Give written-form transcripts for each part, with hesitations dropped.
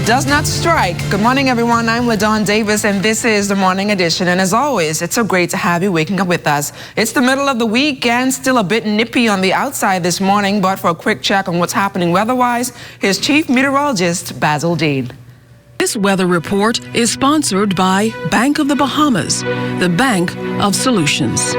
does not strike. Good morning, everyone. I'm LaDawn Davis, and this is the Morning Edition. And as always, it's so great to have you waking up with us. It's the middle of the week and still a bit nippy on the outside this morning, but for a quick check on what's happening weather-wise, here's Chief Meteorologist Basil Dean. This weather report is sponsored by Bank of the Bahamas, the bank of solutions.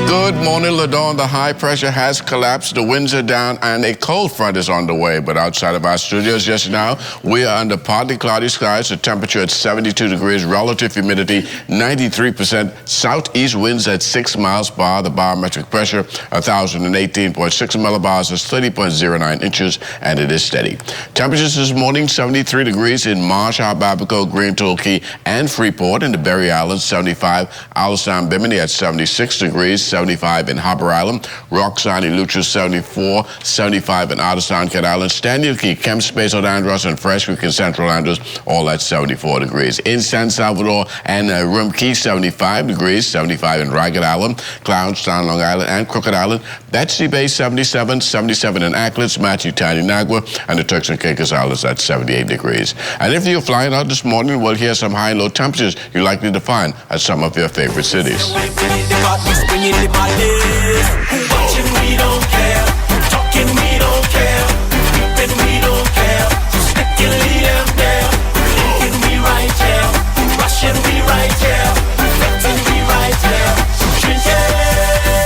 Good morning, LaDawn. The high pressure has collapsed. The winds are down and a cold front is on the way. But outside of our studios just now, we are under partly cloudy skies. The temperature at 72 degrees, relative humidity 93%, southeast winds at 6 miles per hour. The barometric pressure 1,018.6 millibars is 30.09 inches, and it is steady. Temperatures this morning 73 degrees in Marsh, Ababaco, Green Tulkey, and Freeport. In the Berry Islands 75, Alisan, Bimini at 76 degrees. 75 in Harbour Island, Roxanne, Lucha 74, 75 in Otterstown, Cat Island, Stanley Key, Kemp Space, Andros, and Fresh Creek in Central Andros, all at 74 degrees. In San Salvador and Rim Key, 75 degrees, 75 in Ragged Island, Clownstown, Long Island, and Crooked Island, Betsy Bay, 77, 77 in Acklets, Matthew, Tiny Nagua, and the Turks and Caicos Islands at 78 degrees. And if you're flying out this morning, we'll hear some high and low temperatures you're likely to find at some of your favorite cities. Watching, we don't care. Talking, we don't care. Creeping, we don't care. Sticking, lead them there. Thinking, we right here. Rushing, we right here. Reflecting, we right here. Drinking,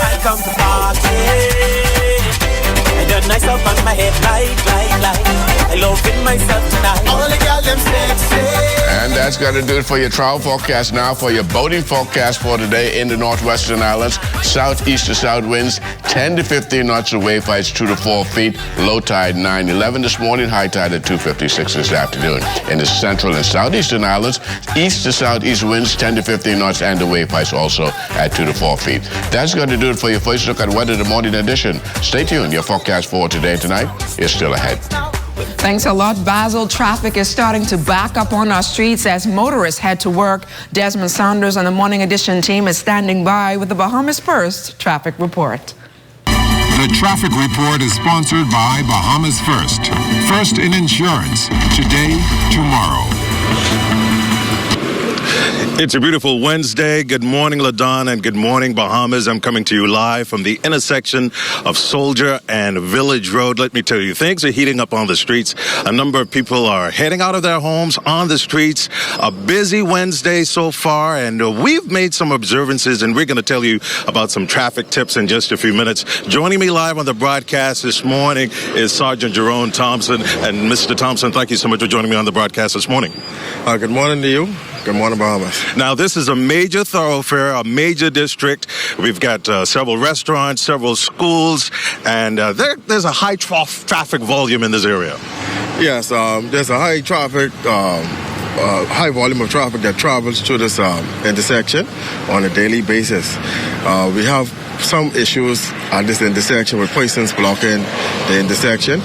I come to party. I done nice up on my head, light. I love it myself tonight. All the girls, them sexy. And that's going to do it for your travel forecast. Now for your boating forecast for today in the Northwestern Islands. Southeast to south winds 10 to 15 knots, the wave heights 2 to 4 feet. Low tide 9:11 this morning, high tide at 2:56 this afternoon. In the Central and Southeastern Islands, east to southeast winds 10 to 15 knots, and the wave heights also at 2 to 4 feet. That's going to do it for your first look at weather, the Morning Edition. Stay tuned. Your forecast for today and tonight is still ahead. Thanks a lot, Basil. Traffic is starting to back up on our streets as motorists head to work. Desmond Saunders on the Morning Edition team is standing by with the Bahamas First traffic report. The traffic report is sponsored by Bahamas First. First in insurance, today, tomorrow. It's a beautiful Wednesday. Good morning, LaDawn, and good morning, Bahamas. I'm coming to you live from the intersection of Soldier and Village Road. Let me tell you, things are heating up on the streets. A number of people are heading out of their homes on the streets. A busy Wednesday so far, and we've made some observances, and we're going to tell you about some traffic tips in just a few minutes. Joining me live on the broadcast this morning is Sergeant Jerome Thompson. And Mr. Thompson, thank you so much for joining me on the broadcast this morning. Good morning to you. Good morning, Bahamas. Now, this is a major thoroughfare, a major district. We've got several restaurants, several schools, and there's a high traffic volume in this area. Yes, there's a high traffic, high volume of traffic that travels through this intersection on a daily basis. We have some issues at this intersection with persons blocking the intersection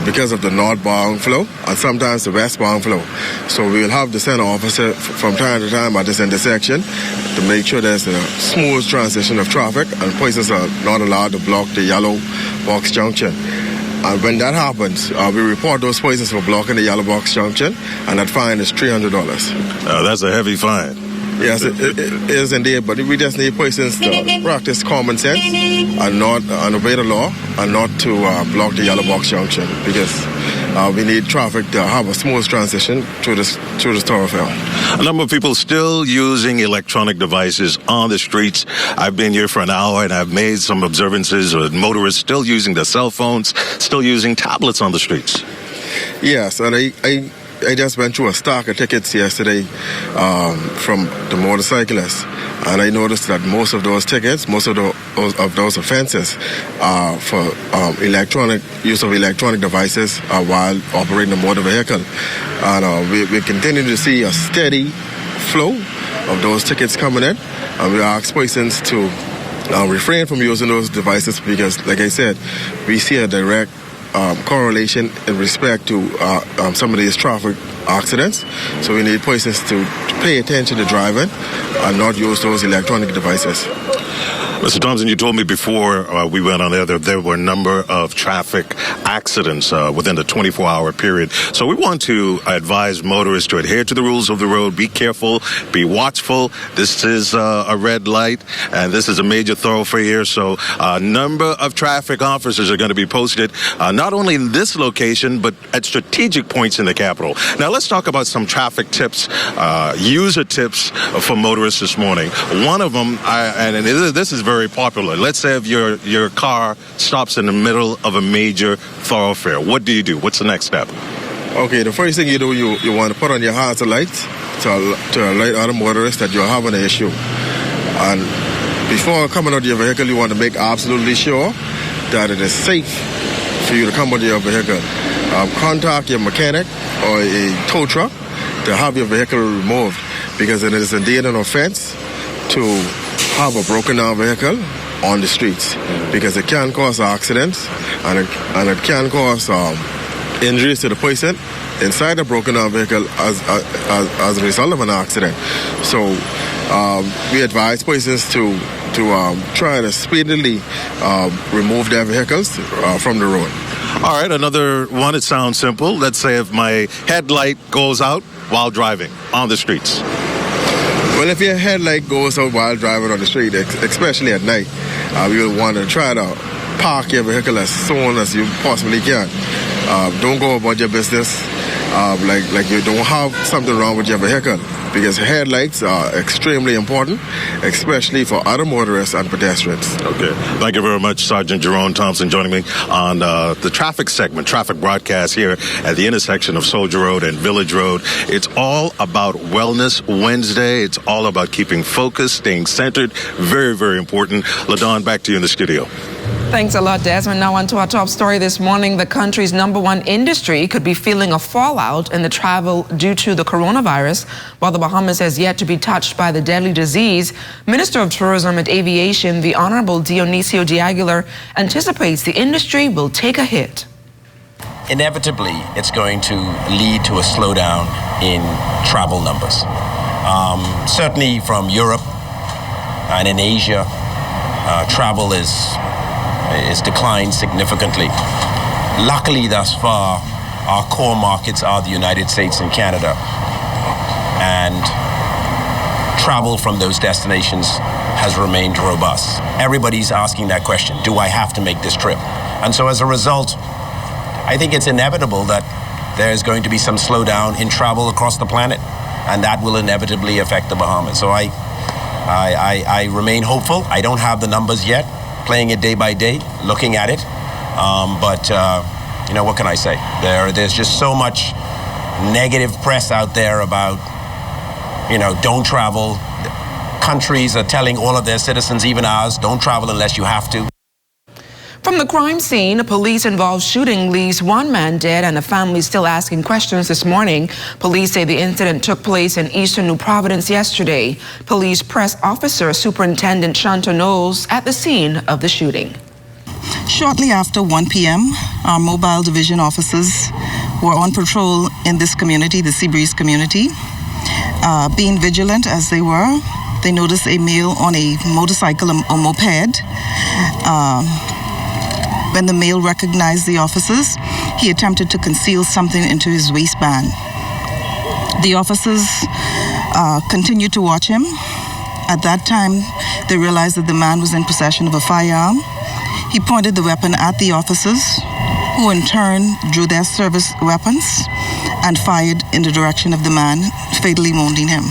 because of the northbound flow and sometimes the westbound flow. So we'll have the center officer from time to time at this intersection to make sure there's a smooth transition of traffic and persons are not allowed to block the yellow box junction. And when that happens, we report those persons for blocking the yellow box junction, and that fine is $300. That's a heavy fine. Yes, it is indeed, but we just need persons to practice common sense and not obey the law and not to block the yellow box junction, because we need traffic to have a smooth transition through this thoroughfare. A number of people still using electronic devices on the streets. I've been here for an hour and I've made some observances with motorists still using their cell phones, still using tablets on the streets. Yes, and I just went through a stack of tickets yesterday from the motorcyclists, and I noticed that most of those tickets, most of those offenses are for use of electronic devices while operating a motor vehicle. And we continue to see a steady flow of those tickets coming in, and we ask persons to refrain from using those devices because, like I said, we see a direct correlation in respect to some of these traffic accidents. So we need persons to pay attention to driving and not use those electronic devices. Mr. Thompson, you told me before we went on there that there were a number of traffic accidents within the 24-hour period. So we want to advise motorists to adhere to the rules of the road, be careful, be watchful. This is a red light, and this is a major thoroughfare here. So a number of traffic officers are going to be posted, not only in this location, but at strategic points in the capital. Now, let's talk about some traffic tips, user tips for motorists this morning. One of them, and this is very popular. Let's say if your car stops in the middle of a major thoroughfare. What do you do? What's the next step? Okay, the first thing you do, you want to put on your hazard lights to alert other motorists that you're having an issue. And before coming out of your vehicle, you want to make absolutely sure that it is safe for you to come out of your vehicle. Contact your mechanic or a tow truck to have your vehicle removed, because it is indeed an offense to have a broken down vehicle on the streets, because it can cause accidents and it can cause injuries to the person inside a broken down vehicle as a result of an accident. So we advise persons to try to speedily remove their vehicles from the road. All right, another one, it sounds simple. Let's say if my headlight goes out while driving on the streets. Well, if your headlight goes out while driving on the street, especially at night, you'll want to try to park your vehicle as soon as you possibly can. Don't go about your business like you don't have something wrong with your vehicle, because headlights are extremely important, especially for other motorists and pedestrians. Okay. Thank you very much, Sergeant Jerome Thompson, joining me on the traffic segment, traffic broadcast here at the intersection of Soldier Road and Village Road. It's all about Wellness Wednesday. It's all about keeping focused, staying centered. Very, very important. LaDawn, back to you in the studio. Thanks a lot, Desmond. Now on to our top story this morning. The country's #1 industry could be feeling a fallout in the travel due to the coronavirus. While the Bahamas has yet to be touched by the deadly disease, Minister of Tourism and Aviation, the Honorable Dionisio de Aguilar, anticipates the industry will take a hit. Inevitably, it's going to lead to a slowdown in travel numbers. Certainly from Europe and in Asia, travel is declined significantly. Luckily, thus far, our core markets are the United States and Canada, and travel from those destinations has remained robust. Everybody's asking that question: do I have to make this trip? And so as a result, I think it's inevitable that there's going to be some slowdown in travel across the planet, and that will inevitably affect the Bahamas. So I remain hopeful. I don't have the numbers yet, playing it day by day, looking at it. But what can I say? There's just so much negative press out there about, don't travel. Countries are telling all of their citizens, even ours, don't travel unless you have to. From the crime scene, a police-involved shooting leaves one man dead and a family still asking questions this morning. Police say the incident took place in eastern New Providence yesterday. Police press officer Superintendent Shanta Knowles at the scene of the shooting. Shortly after 1 p.m., our mobile division officers were on patrol in this community, the Seabreeze community. Being vigilant as they were, they noticed a male on a motorcycle or moped. When the male recognized the officers, he attempted to conceal something into his waistband. The officers continued to watch him. At that time, they realized that the man was in possession of a firearm. He pointed the weapon at the officers, who in turn drew their service weapons and fired in the direction of the man, fatally wounding him.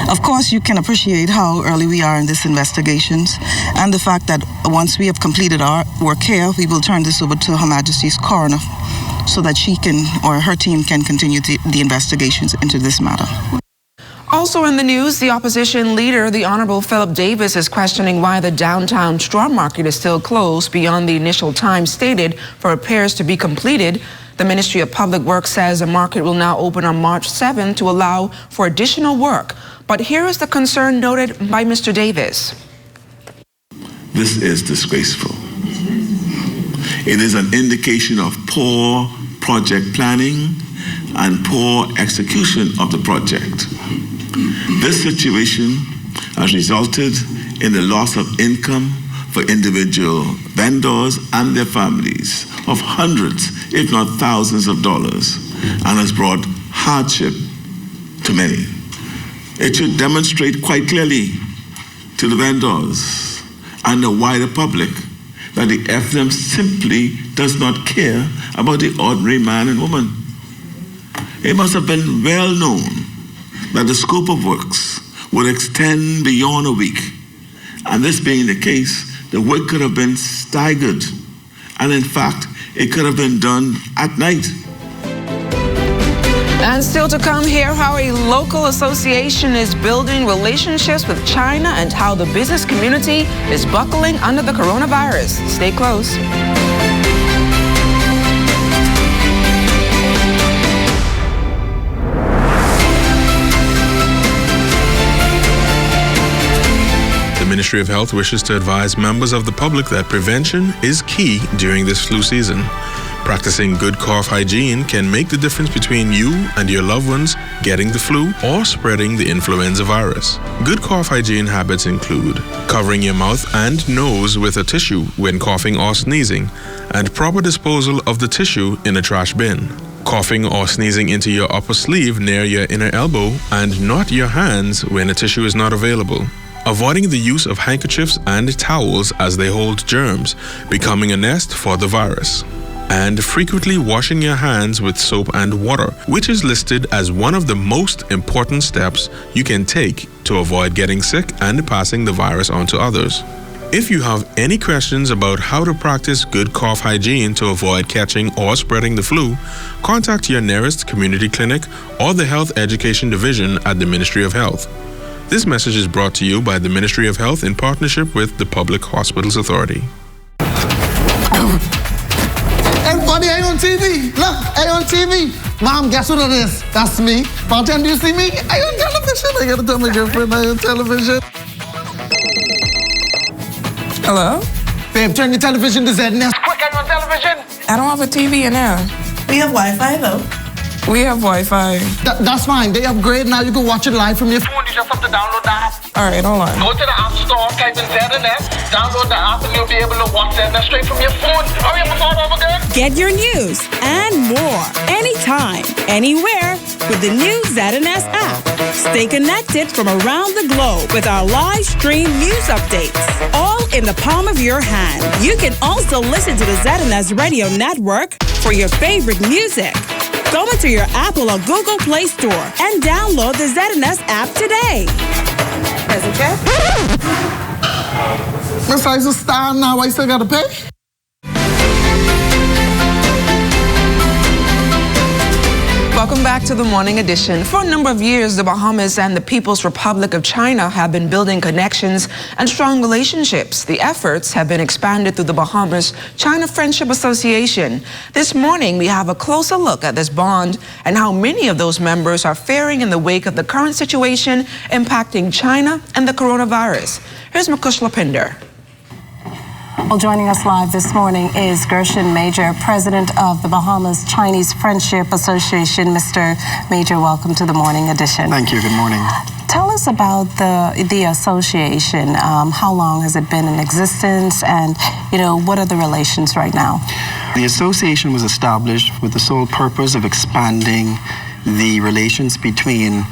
Of course, you can appreciate how early we are in this investigations, and the fact that once we have completed our work here, we will turn this over to Her Majesty's coroner so that she can, or her team can continue the investigations into this matter. Also in the news, the opposition leader, the Honorable Philip Davis, is questioning why the downtown straw market is still closed beyond the initial time stated for repairs to be completed. The Ministry of Public Works says the market will now open on March 7 to allow for additional work. But here is the concern noted by Mr. Davis. This is disgraceful. It is an indication of poor project planning and poor execution of the project. This situation has resulted in the loss of income for individual vendors and their families of hundreds, if not thousands of dollars, and has brought hardship to many. It should demonstrate quite clearly to the vendors and the wider public that the FM simply does not care about the ordinary man and woman. It must have been well known that the scope of works would extend beyond a week. And this being the case, the work could have been staggered. And in fact, it could have been done at night. And still to come, here how a local association is building relationships with China and how the business community is buckling under the coronavirus. Stay close. The Ministry of Health wishes to advise members of the public that prevention is key during this flu season. Practicing good cough hygiene can make the difference between you and your loved ones getting the flu or spreading the influenza virus. Good cough hygiene habits include covering your mouth and nose with a tissue when coughing or sneezing, and proper disposal of the tissue in a trash bin. Coughing or sneezing into your upper sleeve near your inner elbow and not your hands when a tissue is not available. Avoiding the use of handkerchiefs and towels as they hold germs, becoming a nest for the virus. And frequently washing your hands with soap and water, which is listed as one of the most important steps you can take to avoid getting sick and passing the virus on to others. If you have any questions about how to practice good cough hygiene to avoid catching or spreading the flu, contact your nearest community clinic or the Health Education Division at the Ministry of Health. This message is brought to you by the Ministry of Health in partnership with the Public Hospitals Authority. Everybody, I on TV. Look, I on TV. Mom, guess what it is? That's me. Bartender, do you see me? I on television. I gotta tell my girlfriend I on television. Hello? Babe, turn your television to ZNS. Quick, I'm on television. I don't have a TV in there. We have Wi-Fi, though. We have Wi-Fi. That's fine. They upgrade now. You can watch it live from your phone. You just have to download the app. All right, hold on. Go to the App Store, type in ZNS, download the app, and you'll be able to watch ZNS straight from your phone. Hurry up and start over again. Get your news and more anytime, anywhere with the new ZNS app. Stay connected from around the globe with our live stream news updates, all in the palm of your hand. You can also listen to the ZNS Radio Network for your favorite music. Go into your Apple or Google Play Store and download the ZNS app today. Present check? Miss I's a star now. I still gotta pay? Welcome back to the Morning Edition. For a number of years, the Bahamas and the People's Republic of China have been building connections and strong relationships. The efforts have been expanded through the Bahamas China Friendship Association. This morning, we have a closer look at this bond and how many of those members are faring in the wake of the current situation impacting China and the coronavirus. Here's Mukush Lapinder. Well, joining us live this morning is Gershon Major, president of the Bahamas Chinese Friendship Association. Mr. Major, welcome to the Morning Edition. Thank you. Good morning. Tell us about the association. How long has it been in existence, and what are the relations right now? The association was established with the sole purpose of expanding the relations between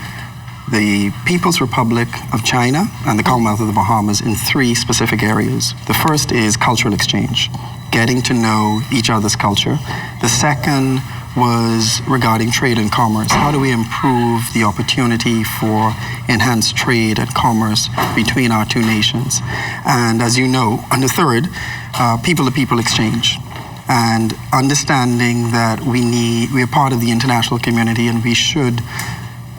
the People's Republic of China and the Commonwealth of the Bahamas in three specific areas. The first is cultural exchange, getting to know each other's culture. The second was regarding trade and commerce. How do we improve the opportunity for enhanced trade and commerce between our two nations? And as you know, and the third, people-to-people exchange. And understanding that we are part of the international community and we should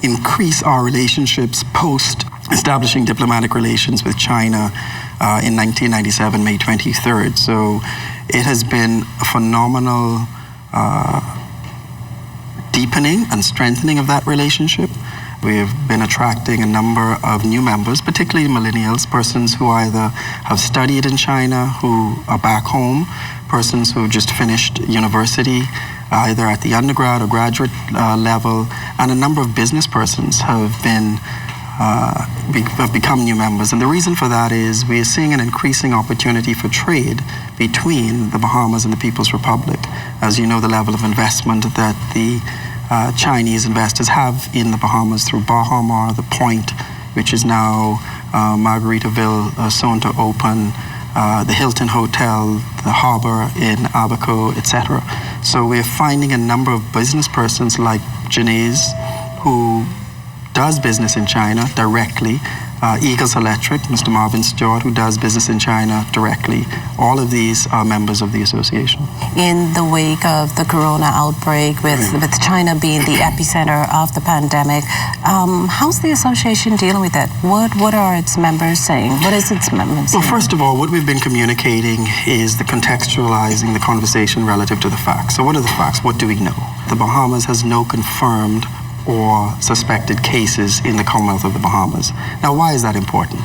increase our relationships post establishing diplomatic relations with China in 1997, May 23rd. So it has been a phenomenal deepening and strengthening of that relationship. We've been attracting a number of new members, particularly millennials, persons who either have studied in China, who are back home, persons who have just finished university, either at the undergrad or graduate level, and a number of business persons have been have become new members. And the reason for that is we are seeing an increasing opportunity for trade between the Bahamas and the People's Republic. As you know, the level of investment that the Chinese investors have in the Bahamas through Bahamar, the Point, which is now Margaritaville, soon to open, the Hilton Hotel, the harbor in Abaco, etc. So we're finding a number of business persons like Janice, who does business in China directly, Eagles Electric, Mr. Marvin Stewart, who does business in China directly. All of these are members of the association. In the wake of the corona outbreak, with China being the epicenter of the pandemic, how's the association dealing with that? What are its members saying? What is its members saying? Well, first of all, what we've been communicating is the contextualizing the conversation relative to the facts. So what are the facts? What do we know? The Bahamas has no confirmed or suspected cases in the Commonwealth of the Bahamas. Now, why is that important?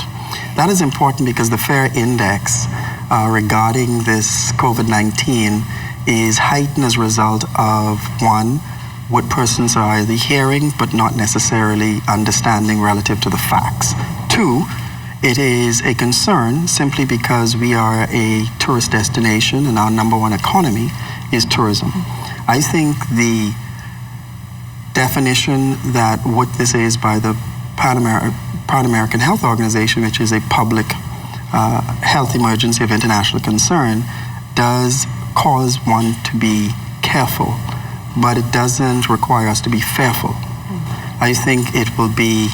That is important because the FAIR index regarding this COVID-19 is heightened as a result of, one, what persons are either hearing but not necessarily understanding relative to the facts. Two, it is a concern simply because we are a tourist destination and our number one economy is tourism. I think the definition that what this is by the Pan American Health Organization, which is a public health emergency of international concern, does cause one to be careful, but it doesn't require us to be fearful. I think it will be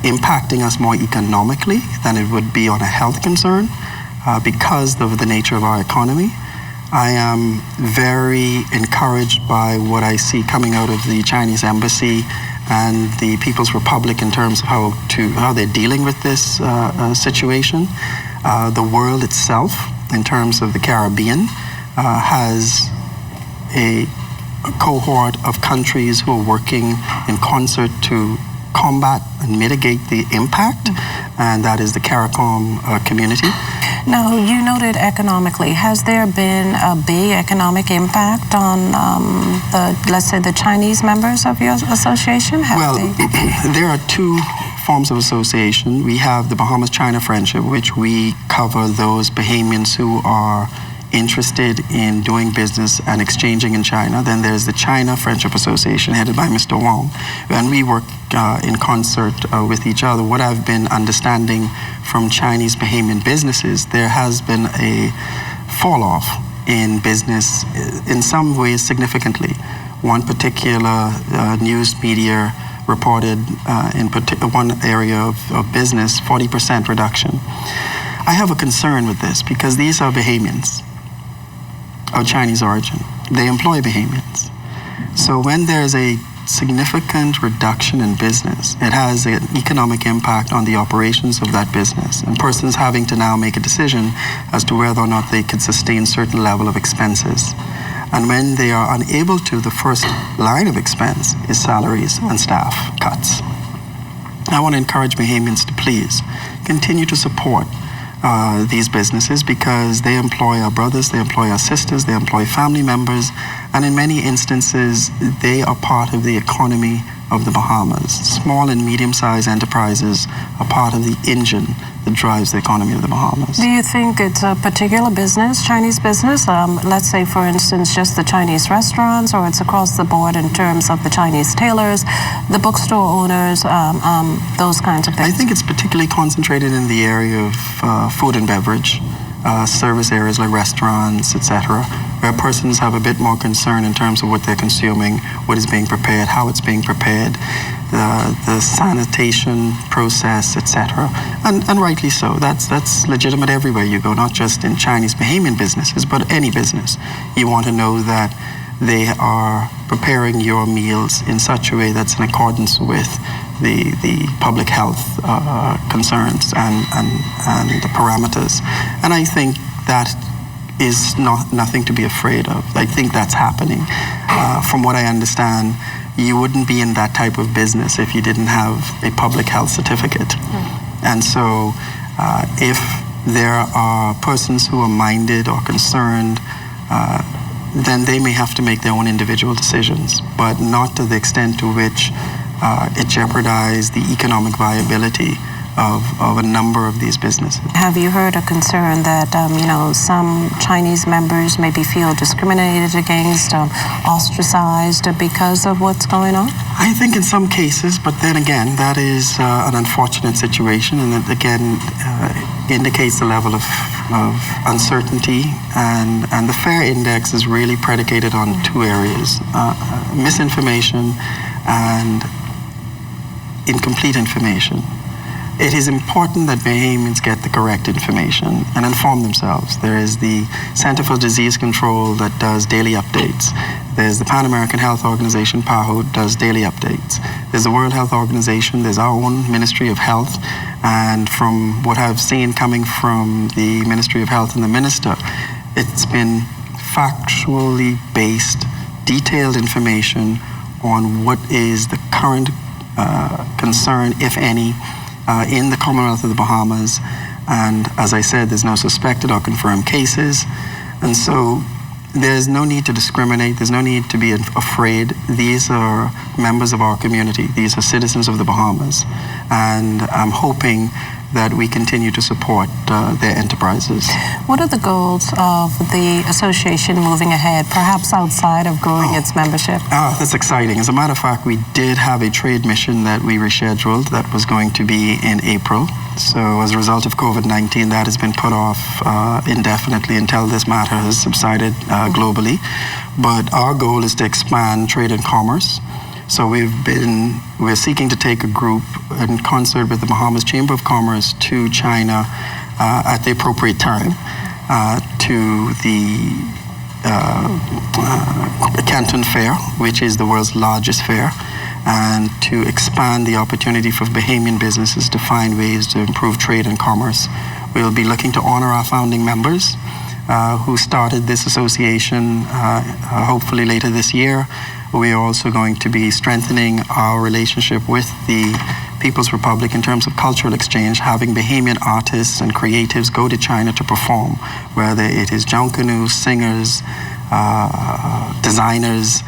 impacting us more economically than it would be on a health concern because of the nature of our economy. I am very encouraged by what I see coming out of the Chinese embassy and the People's Republic in terms of how they're dealing with this situation. The world itself, in terms of the Caribbean, has a cohort of countries who are working in concert to combat and mitigate the impact, and that is the CARICOM community. Now, you noted economically. Has there been a big economic impact on let's say, the Chinese members of your association? There are two forms of association. We have the Bahamas-China Friendship, which we cover those Bahamians who are interested in doing business and exchanging in China. Then there's the China Friendship Association, headed by Mr. Wong, and we work in concert with each other. What I've been understanding from Chinese Bahamian businesses, there has been a fall-off in business, in some ways significantly. One particular news media reported in one area of business, 40% reduction. I have a concern with this because these are Bahamians of Chinese origin. They employ Bahamians. So when there's a significant reduction in business, it has an economic impact on the operations of that business, and persons having to now make a decision as to whether or not they could sustain certain level of expenses. And when they are unable to, the first line of expense is salaries and staff cuts. I want to encourage Bahamians to please continue to support these businesses because they employ our brothers, they employ our sisters, they employ family members, and in many instances, they are part of the economy of the Bahamas. Small and medium-sized enterprises are part of the engine that drives the economy of the Bahamas. Do you think it's a particular business, Chinese business? Let's say, for instance, just the Chinese restaurants, or it's across the board in terms of the Chinese tailors, the bookstore owners, those kinds of things? I think it's particularly concentrated in the area of food and beverage, service areas like restaurants, etc., where persons have a bit more concern in terms of what they're consuming, what is being prepared, how it's being prepared, the sanitation process, etc. And rightly so. That's legitimate everywhere you go, not just in Chinese Bahamian businesses, but any business. You want to know that they are preparing your meals in such a way that's in accordance with the public health concerns and the parameters. And I think that is nothing to be afraid of. I think that's happening. From what I understand, you wouldn't be in that type of business if you didn't have a public health certificate. And so if there are persons who are minded or concerned, then they may have to make their own individual decisions, but not to the extent to which it jeopardized the economic viability of a number of these businesses. Have you heard a concern that, some Chinese members maybe feel discriminated against, ostracized because of what's going on? I think in some cases, but then again, that is an unfortunate situation, and it again indicates the level of uncertainty, and the FAIR index is really predicated on two areas, misinformation and incomplete information. It is important that Bahamians get the correct information and inform themselves. There is the Center for Disease Control that does daily updates. There's the Pan American Health Organization, PAHO, does daily updates. There's the World Health Organization, there's our own Ministry of Health, and from what I've seen coming from the Ministry of Health and the Minister, it's been factually based, detailed information on what is the current concern, if any, in the Commonwealth of the Bahamas. And as I said, there's no suspected or confirmed cases. And so there's no need to discriminate. There's no need to be afraid. These are members of our community. These are citizens of the Bahamas. And I'm hoping that we continue to support their enterprises. What are the goals of the association moving ahead, perhaps outside of growing its membership? That's exciting. As a matter of fact, we did have a trade mission that we rescheduled that was going to be in April. So as a result of COVID-19, that has been put off indefinitely until this matter has subsided globally. But our goal is to expand trade and commerce. So we're seeking to take a group in concert with the Bahamas Chamber of Commerce to China at the appropriate time to the Canton Fair, which is the world's largest fair, and to expand the opportunity for Bahamian businesses to find ways to improve trade and commerce. We'll be looking to honor our founding members who started this association hopefully later this year. We are also going to be strengthening our relationship with the People's Republic in terms of cultural exchange, having Bahamian artists and creatives go to China to perform, whether it is Jonkanu, singers, designers,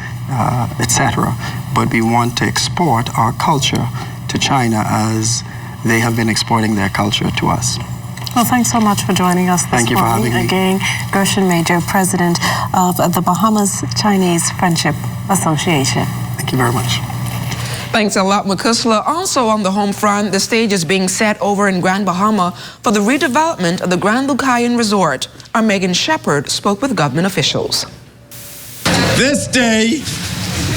etc. But we want to export our culture to China as they have been exporting their culture to us. Well, thanks so much for joining us this morning. Thank you for having me. Again, Gershon Major, President of the Bahamas Chinese Friendship Association. Thank you very much. Thanks a lot, Makusla. Also on the home front, the stage is being set over in Grand Bahama for the redevelopment of the Grand Lucayan Resort. Our Megan Shepard spoke with government officials. This day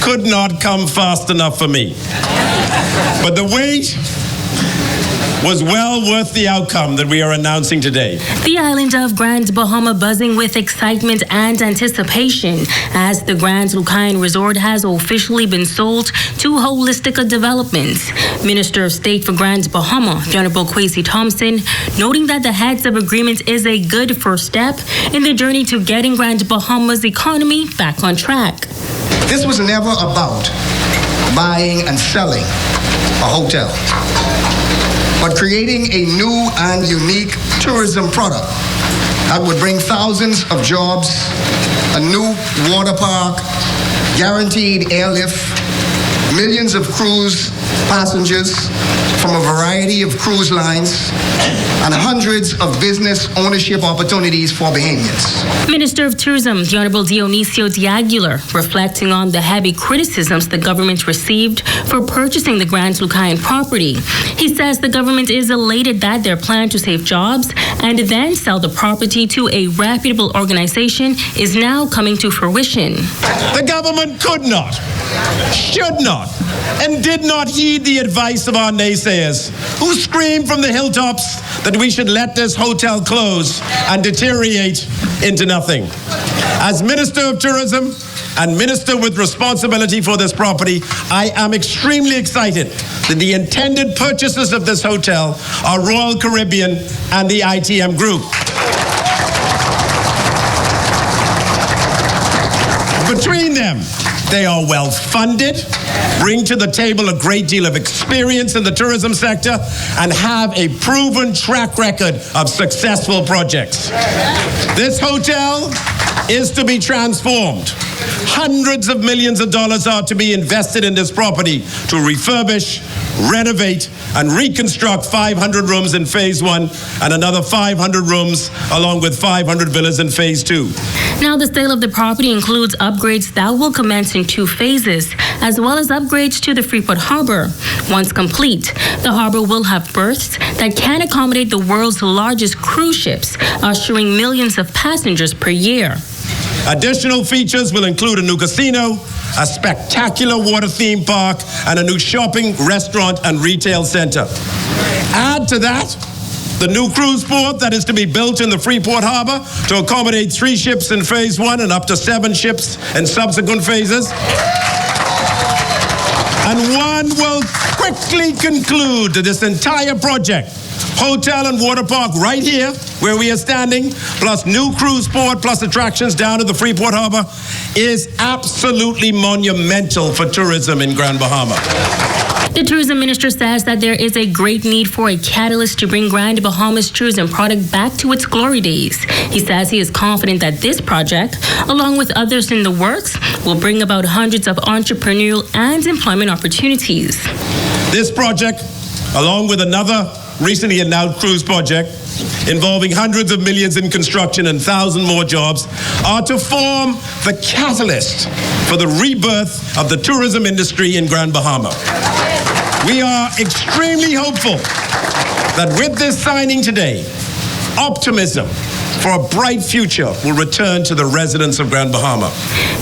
could not come fast enough for me. But the wait was well worth the outcome that we are announcing today. The island of Grand Bahama buzzing with excitement and anticipation as the Grand Lucayan Resort has officially been sold to Holistica Developments. Minister of State for Grand Bahama, Honorable Kwesi Thompson, noting that the heads of agreement is a good first step in the journey to getting Grand Bahama's economy back on track. This was never about buying and selling a hotel, but creating a new and unique tourism product that would bring thousands of jobs, a new water park, guaranteed airlift, millions of cruise passengers from a variety of cruise lines, and hundreds of business ownership opportunities for Bahamians. Minister of Tourism, the Honorable Dionisio Diaguilar, reflecting on the heavy criticisms the government received for purchasing the Grand Lucayan property. He says the government is elated that their plan to save jobs and then sell the property to a reputable organization is now coming to fruition. The government could not, should not, and did not heed the advice of our naysayers, who screamed from the hilltops that we should let this hotel close and deteriorate into nothing. As Minister of Tourism and Minister with responsibility for this property, I am extremely excited that the intended purchasers of this hotel are Royal Caribbean and the ITM Group. Between them, they are well funded, bring to the table a great deal of experience in the tourism sector, and have a proven track record of successful projects. This hotel is to be transformed Hundreds of millions of dollars are to be invested in this property to refurbish, renovate, and reconstruct 500 rooms in Phase 1 and another 500 rooms along with 500 villas in Phase 2. Now, the sale of the property includes upgrades that will commence in 2 phases, as well as upgrades to the Freeport Harbor. Once complete, the harbor will have berths that can accommodate the world's largest cruise ships, ushering millions of passengers per year. Additional features will include a new casino, a spectacular water theme park, and a new shopping, restaurant, and retail center. Add to that the new cruise port that is to be built in the Freeport Harbor to accommodate 3 ships in Phase 1 and up to 7 ships in subsequent phases. And one will quickly conclude this entire project. Hotel and water park right here where we are standing, plus new cruise port, plus attractions down at the Freeport Harbor, is absolutely monumental for tourism in Grand Bahama. The tourism minister says that there is a great need for a catalyst to bring Grand Bahama's tourism product back to its glory days. He says he is confident that this project, along with others in the works, will bring about hundreds of entrepreneurial and employment opportunities. This project, along with another recently announced cruise project involving hundreds of millions in construction and 1,000 more jobs, are to form the catalyst for the rebirth of the tourism industry in Grand Bahama. We are extremely hopeful that with this signing today, optimism for a bright future will return to the residents of Grand Bahama.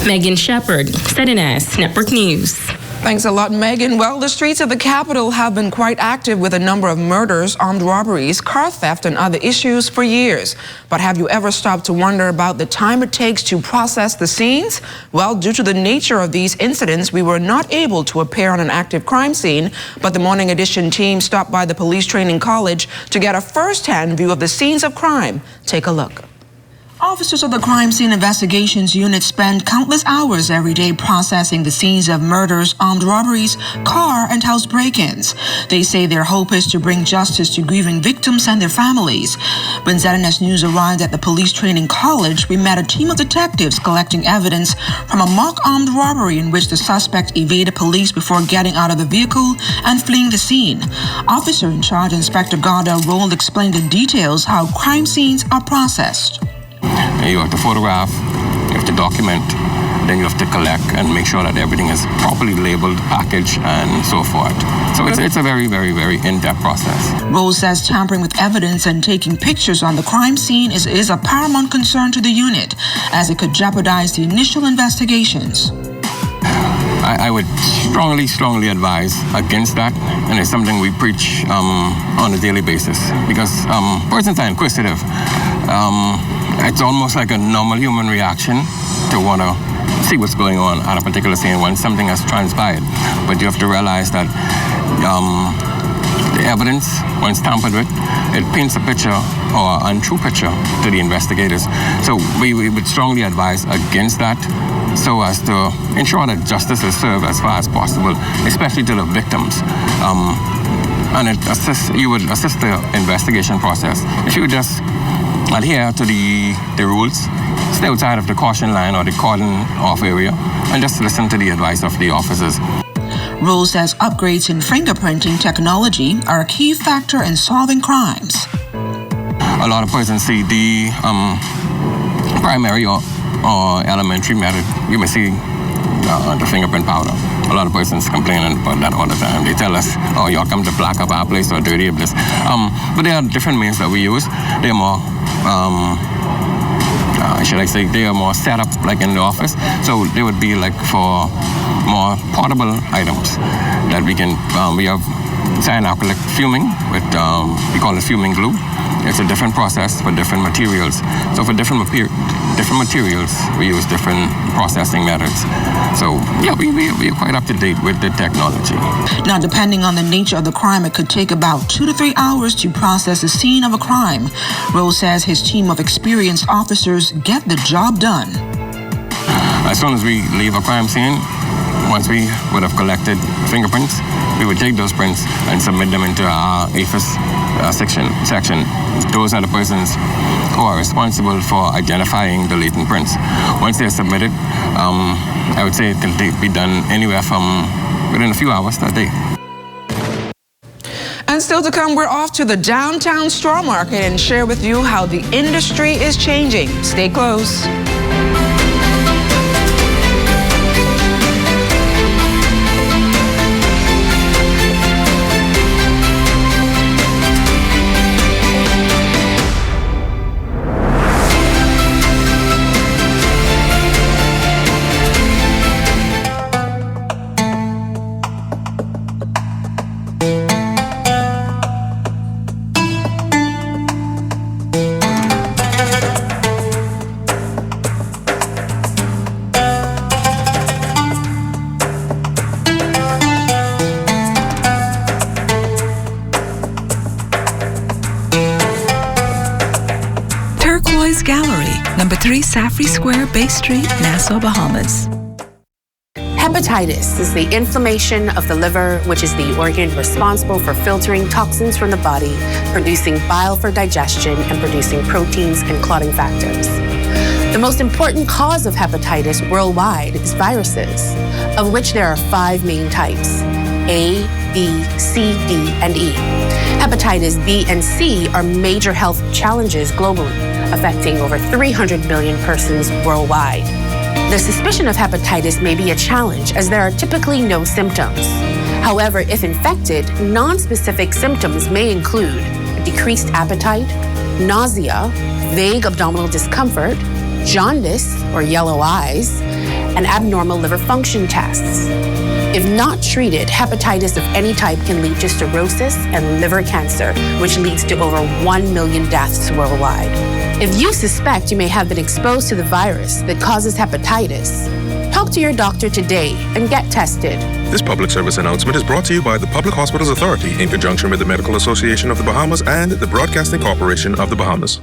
Megan Shepard, ZNS Network News. Thanks a lot, Megan. Well, the streets of the capital have been quite active with a number of murders, armed robberies, car theft, and other issues for years. But have you ever stopped to wonder about the time it takes to process the scenes? Well, due to the nature of these incidents, we were not able to appear on an active crime scene, but the Morning Edition team stopped by the Police Training College to get a first-hand view of the scenes of crime. Take a look. Officers of the Crime Scene Investigations Unit spend countless hours every day processing the scenes of murders, armed robberies, car and house break-ins. They say their hope is to bring justice to grieving victims and their families. When ZNS News arrived at the Police Training College, we met a team of detectives collecting evidence from a mock armed robbery in which the suspect evaded police before getting out of the vehicle and fleeing the scene. Officer in charge, Inspector Garda Roll, explained in details how crime scenes are processed. You have to photograph, you have to document, then you have to collect and make sure that everything is properly labeled, packaged, and so forth. So it's a very, very, very in-depth process. Rose says tampering with evidence and taking pictures on the crime scene is a paramount concern to the unit, as it could jeopardize the initial investigations. I would strongly advise against that, and it's something we preach on a daily basis, because persons are inquisitive. It's almost like a normal human reaction to want to see what's going on at a particular scene when something has transpired. But you have to realize that the evidence, once tampered with, it paints a picture or an untrue picture to the investigators. So we would strongly advise against that, so as to ensure that justice is served as far as possible, especially to the victims. And you would assist the investigation process if you would just adhere to the rules, stay outside of the caution line or the cordon-off area, and just listen to the advice of the officers. Rose says upgrades in fingerprinting technology are a key factor in solving crimes. A lot of persons see the primary or elementary method. You may see the fingerprint powder. A lot of persons complaining about that all the time. They tell us, oh, y'all come to black up our place or dirty up this. But there are different means that we use. They're more, they are more set up like in the office. So they would be like for more portable items that we can, we have cyanoacrylic fuming with, we call it fuming glue. It's a different process for different materials. So for different materials, we use different processing methods. So yeah, we are quite up to date with the technology. Now, depending on the nature of the crime, it could take about 2 to 3 hours to process the scene of a crime. Rose says his team of experienced officers get the job done. As soon as we leave a crime scene, once we would have collected fingerprints, we would take those prints and submit them into our APHIS section. Those are the persons who are responsible for identifying the latent prints. Once they're submitted, I would say it can be done anywhere from within a few hours that day. And still to come, we're off to the downtown straw market and share with you how the industry is changing. Stay close. Gallery, number 3 Safri Square, Bay Street, Nassau, Bahamas. Hepatitis is the inflammation of the liver, which is the organ responsible for filtering toxins from the body, producing bile for digestion, and producing proteins and clotting factors. The most important cause of hepatitis worldwide is viruses, of which there are 5 main types: A, B, C, D, and E. Hepatitis B and C are major health challenges globally, affecting over 300 million persons worldwide. The suspicion of hepatitis may be a challenge as there are typically no symptoms. However, if infected, non-specific symptoms may include decreased appetite, nausea, vague abdominal discomfort, jaundice or yellow eyes, and abnormal liver function tests. If not treated, hepatitis of any type can lead to cirrhosis and liver cancer, which leads to over 1 million deaths worldwide. If you suspect you may have been exposed to the virus that causes hepatitis, talk to your doctor today and get tested. This public service announcement is brought to you by the Public Hospitals Authority in conjunction with the Medical Association of the Bahamas and the Broadcasting Corporation of the Bahamas.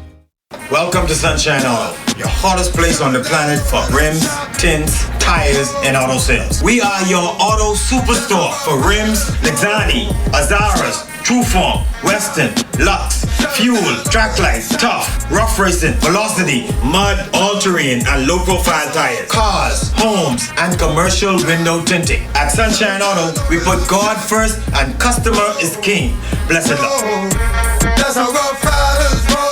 Welcome to Sunshine Auto, your hottest place on the planet for rims, tints, tires, and auto sales. We are your auto superstore for rims, Lexani, Azaras, Trueform, Western, Lux, Fuel, Track Lights, Tough, Rough Racing, Velocity, Mud, All-Terrain, and low-profile tires. Cars, homes, and commercial window tinting. At Sunshine Auto, we put God first and customer is king. Blessed luck. That's how rough riders roll.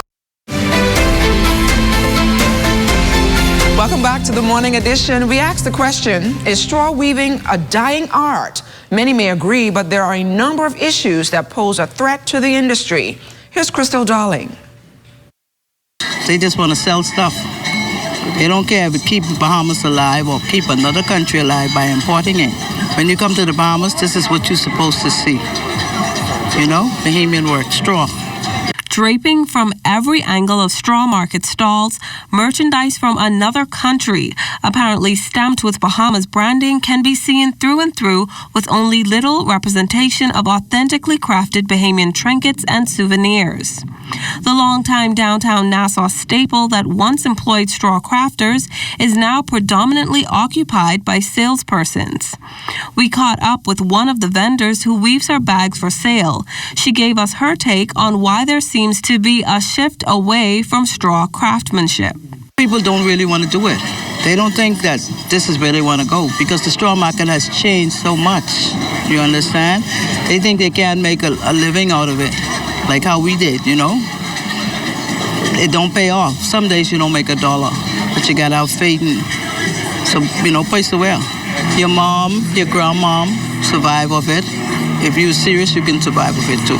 Welcome back to the morning edition. We asked the question, is straw weaving a dying art? Many may agree, but there are a number of issues that pose a threat to the industry. Here's Crystal Darling. They just want to sell stuff. They don't care if it keeps the Bahamas alive or keep another country alive by importing it. When you come to the Bahamas, this is what you're supposed to see. You know, Bahamian word, straw. Draping from every angle of straw market stalls, merchandise from another country, apparently stamped with Bahamas branding, can be seen through and through with only little representation of authentically crafted Bahamian trinkets and souvenirs. The longtime downtown Nassau staple that once employed straw crafters is now predominantly occupied by salespersons. We caught up with one of the vendors who weaves her bags for sale. She gave us her take on why there seems to be a shift away from straw craftsmanship. People don't really want to do it. They don't think that this is where they want to go because the straw market has changed so much. You understand? They think they can make a living out of it, like how we did, you know? It don't pay off. Some days you don't make $1, but you got out fading. So, you know, place to wear. Your mom, your grandmom survive of it. If you're serious, you can survive of it too.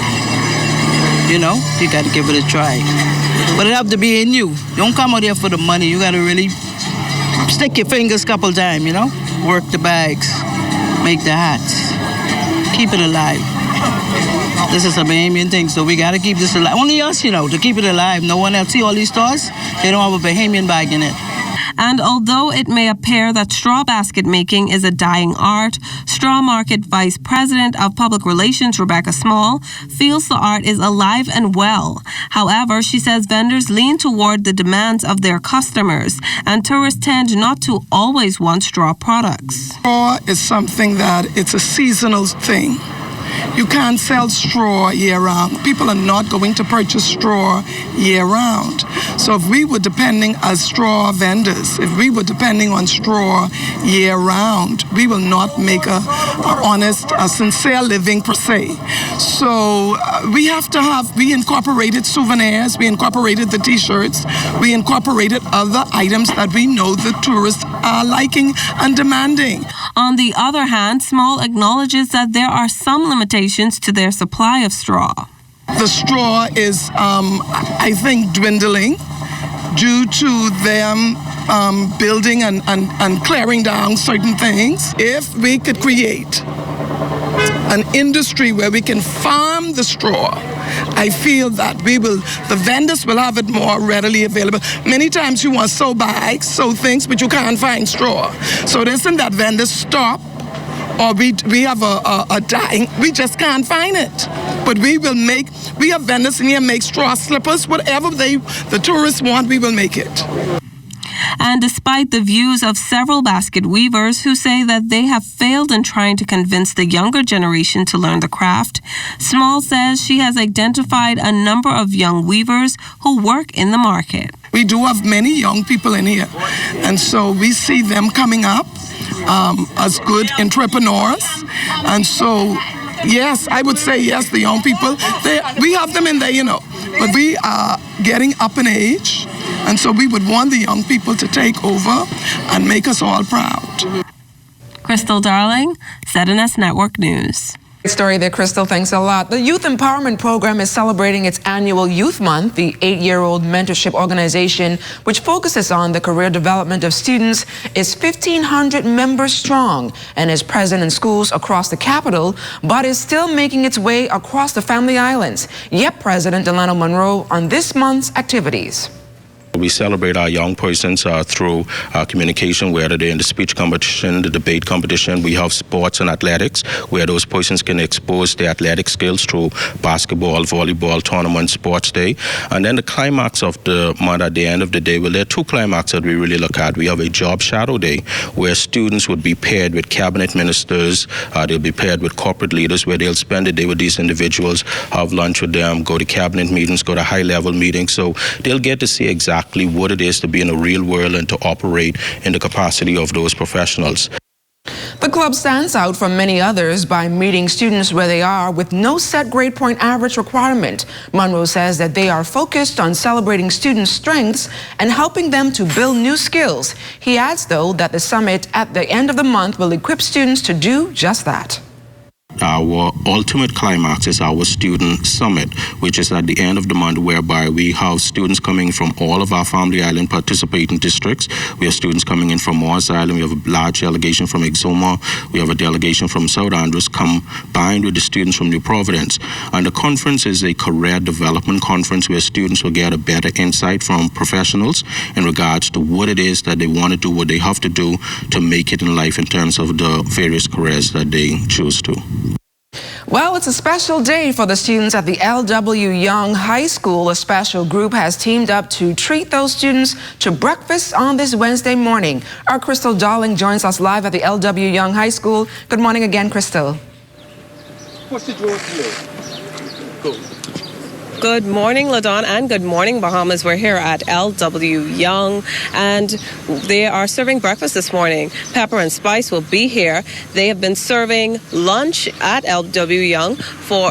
You know, you got to give it a try. But it have to be in you. Don't come out here for the money. You got to really stick your fingers a couple times, you know? Work the bags, make the hats, keep it alive. This is a Bahamian thing, so we got to keep this alive. Only us, you know, to keep it alive. No one else. See all these stores? They don't have a Bahamian bag in it. And although it may appear that straw basket making is a dying art, Straw Market Vice President of Public Relations Rebecca Small feels the art is alive and well. However, she says vendors lean toward the demands of their customers, and tourists tend not to always want straw products. Straw is something that it's a seasonal thing. You can't sell straw year-round. People are not going to purchase straw year-round. So if we were depending as straw vendors, if we were depending on straw year-round, we will not make a honest, a sincere living per se. So we incorporated souvenirs, we incorporated the T-shirts, we incorporated other items that we know the tourists are liking and demanding. On the other hand, Small acknowledges that there are some limitations to their supply of straw. The straw is, I think, dwindling due to them building and clearing down certain things. If we could create an industry where we can farm the straw, I feel that the vendors will have it more readily available. Many times you want sew bags, sew things, but you can't find straw. So it isn't that vendors stop, or we have a dying, we just can't find it. But we have vendors in here make straw slippers, whatever the tourists want, we will make it. And despite the views of several basket weavers who say that they have failed in trying to convince the younger generation to learn the craft, Small says she has identified a number of young weavers who work in the market. We do have many young people in here, and so we see them coming up as good entrepreneurs. And so, yes, I would say yes, the young people, we have them in there, but we are getting up in age. And so we would want the young people to take over and make us all proud. Crystal Darling, ZNS Network News. Great story there, Crystal. Thanks a lot. The Youth Empowerment Program is celebrating its annual Youth Month. The 8-year-old mentorship organization, which focuses on the career development of students, is 1,500 members strong and is present in schools across the capital, but is still making its way across the Family Islands. YEP President Delano Monroe on this month's activities. We celebrate our young persons through communication, whether they're in the speech competition, the debate competition. We have sports and athletics, where those persons can expose their athletic skills through basketball, volleyball, tournament, sports day. And then the climax of the month at the end of the day, well, there are two climaxes that we really look at. We have a job shadow day, where students would be paired with cabinet ministers, they'll be paired with corporate leaders, where they'll spend the day with these individuals, have lunch with them, go to cabinet meetings, go to high-level meetings. So they'll get to see exactly what it is to be in a real world and to operate in the capacity of those professionals. The club stands out from many others by meeting students where they are with no set grade point average requirement. Monroe says that they are focused on celebrating students' strengths and helping them to build new skills. He adds, though, that the summit at the end of the month will equip students to do just that. Our ultimate climax is our student summit, which is at the end of the month, whereby we have students coming from all of our Family Island participating districts. We have students coming in from Morris Island. We have a large delegation from Exuma. We have a delegation from South Andrews combined with the students from New Providence. And the conference is a career development conference where students will get a better insight from professionals in regards to what it is that they want to do, what they have to do to make it in life in terms of the various careers that they choose to. Well, it's a special day for the students at the L.W. Young High School. A special group has teamed up to treat those students to breakfast on this Wednesday morning. Our Crystal Darling joins us live at the L.W. Young High School. Good morning again, Crystal. Good morning, LaDawn, and good morning, Bahamas. We're here at L.W. Young, and they are serving breakfast this morning. Pepper and Spice will be here. They have been serving lunch at L.W. Young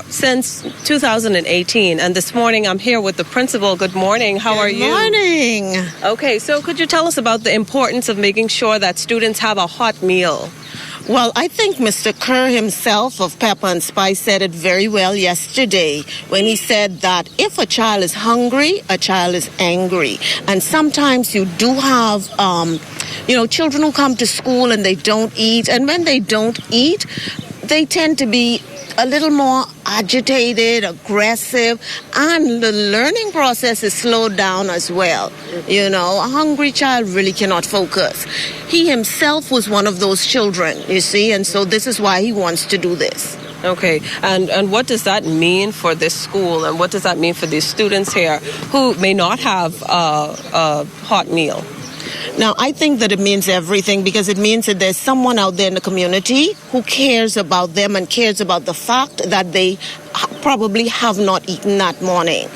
since 2018, and this morning I'm here with the principal. Good morning. How are you? Good morning. Okay, so could you tell us about the importance of making sure that students have a hot meal? Well, I think Mr. Kerr himself of Pepper and Spice said it very well yesterday when he said that if a child is hungry, a child is angry. And sometimes you do have, children who come to school and they don't eat. And when they don't eat, they tend to be a little more agitated, aggressive, and the learning process is slowed down as well. You know, a hungry child really cannot focus. He himself was one of those children, you see, and so this is why he wants to do this. Okay, and what does that mean for this school, and what does that mean for these students here who may not have a hot meal? Now, I think that it means everything, because it means that there's someone out there in the community who cares about them and cares about the fact that they probably have not eaten that morning.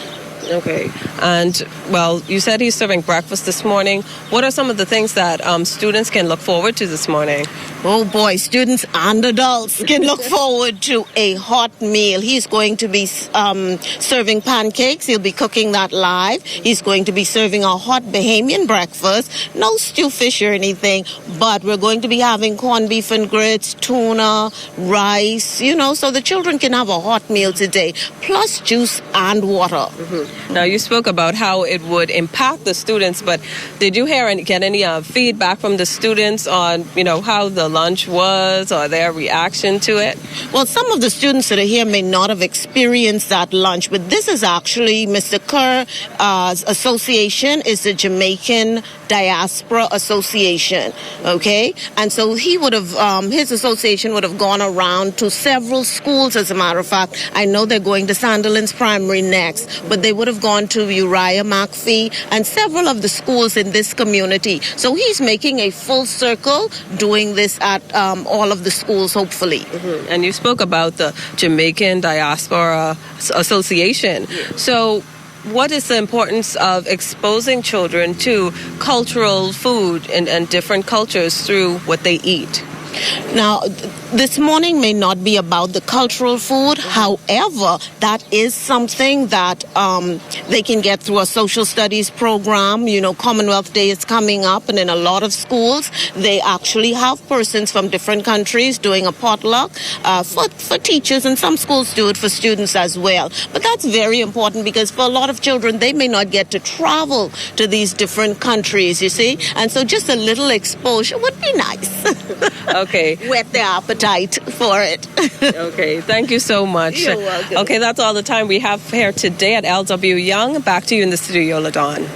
Okay, and well, you said he's serving breakfast this morning. What are some of the things that students can look forward to this morning? Oh boy, students and adults can look forward to a hot meal. He's going to be serving pancakes. He'll be cooking that live. He's going to be serving a hot Bahamian breakfast. No stew fish or anything, but we're going to be having corned beef and grits, tuna, rice, you know, so the children can have a hot meal today, plus juice and water. Mm-hmm. Now, you spoke about how it would impact the students, but did you hear and get any feedback from the students on, you know, how the lunch was or their reaction to it? Well, some of the students that are here may not have experienced that lunch, but this is actually Mr. Kerr's association is the Jamaican Diaspora Association, okay? And so he would have, his association would have gone around to several schools, as a matter of fact. I know they're going to Sandilands Primary next, but they would have gone to Uriah McPhee and several of the schools in this community. So he's making a full circle doing this at all of the schools, hopefully. Mm-hmm. And you spoke about the Jamaican Diaspora Association. So what is the importance of exposing children to cultural food and different cultures through what they eat? Now, this morning may not be about the cultural food. However, that is something that they can get through a social studies program. You know, Commonwealth Day is coming up, and in a lot of schools, they actually have persons from different countries doing a potluck for teachers, and some schools do it for students as well. But that's very important, because for a lot of children, they may not get to travel to these different countries, you see. And so just a little exposure would be nice. Okay. Whet their appetite for it. Okay, thank you so much. You're welcome. Okay, that's all the time we have here today at LW Young. Back to you in the studio, LaDawn.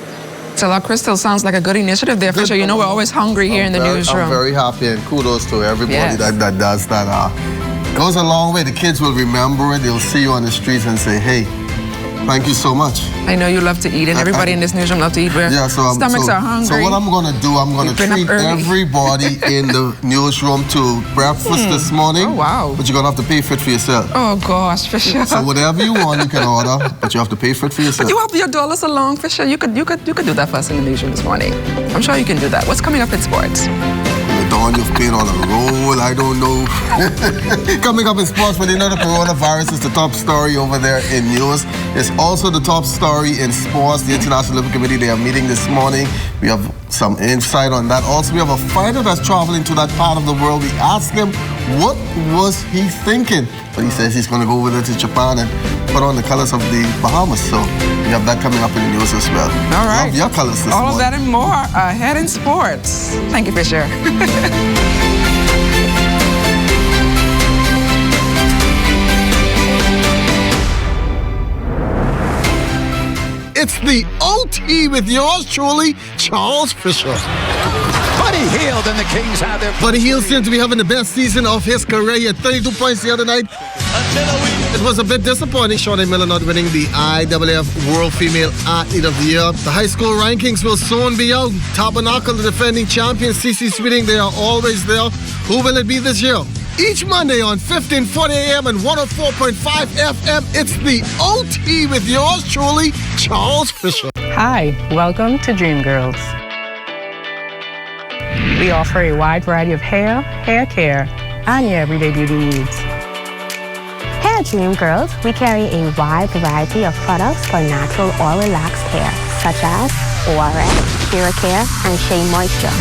So that Crystal sounds like a good initiative there, Fisher. You know we're always hungry here in the newsroom. I'm very happy, and kudos to everybody Yes. that does that. Goes a long way. The kids will remember it. They'll see you on the streets and say, hey, thank you so much. I know you love to eat, and everybody in this newsroom love to eat. Yeah, Stomachs are hungry. So what I'm going to do, I'm going to treat everybody in the newsroom to breakfast this morning. Oh, wow. But you're going to have to pay for it for yourself. Oh, gosh, Fisher. So whatever you want, you can order, but you have to pay for it for yourself. But you have your dollars along, Fisher. You could do that for us in the newsroom this morning. I'm sure you can do that. What's coming up in sports? Dawn, you've been on a roll, I don't know. Coming up in sports, but you know the coronavirus is the top story over there in news. It's also the top story in sports. The International Olympic Committee, they are meeting this morning. We have some insight on that. Also, we have a fighter that's traveling to that part of the world. We asked him, what was he thinking? But he says he's going to go over there to Japan and put on the colors of the Bahamas. So we have that coming up in the news as well. All right. Love your colors this All morning. of that and more ahead in sports. Thank you, Fisher. It's the OT with yours truly, Charles Fisher. Buddy Hield and the Kings have their... Buddy Hield seemed to be having the best season of his career. He had 32 points the other night. It was a bit disappointing, Shawnee Miller not winning the IAAF World Female Athlete of the Year. The high school rankings will soon be out. Tabernacle, the defending champions, CC Sweeting, they are always there. Who will it be this year? Each Monday on 1540 AM and 104.5 FM, it's the OT with yours truly, Charles Fisher. Hi, welcome to Dream Girls. We offer a wide variety of hair care, and your everyday beauty needs. Here at Dream Girls, we carry a wide variety of products for natural or relaxed hair, such as ORS, Pure Care, and Shea Moisture.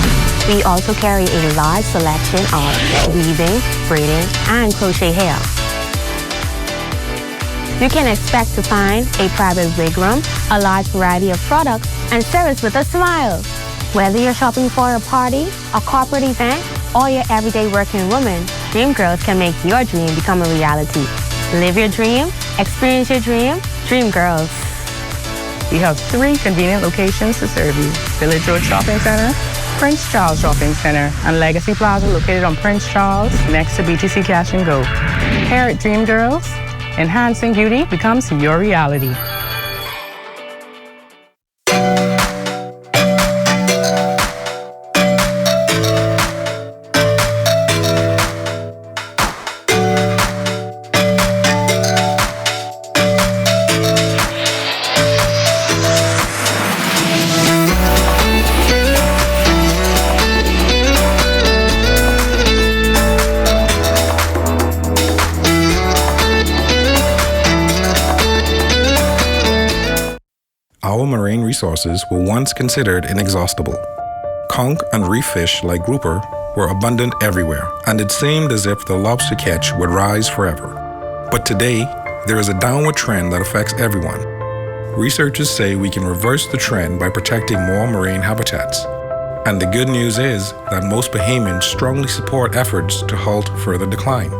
We also carry a large selection of weaving, braiding, and crochet hair. You can expect to find a private wig room, a large variety of products, and service with a smile. Whether you're shopping for a party, a corporate event, or your everyday working woman, Dream Girls can make your dream become a reality. Live your dream, experience your dream, Dream Girls. We have 3 convenient locations to serve you. Village Road Shopping Center, Prince Charles Shopping Center, and Legacy Plaza located on Prince Charles next to BTC Cash and Go. Here at Dream Girls, enhancing beauty becomes your reality. Our marine resources were once considered inexhaustible. Conch and reef fish like grouper were abundant everywhere, and it seemed as if the lobster catch would rise forever. But today, there is a downward trend that affects everyone. Researchers say we can reverse the trend by protecting more marine habitats. And the good news is that most Bahamians strongly support efforts to halt further decline.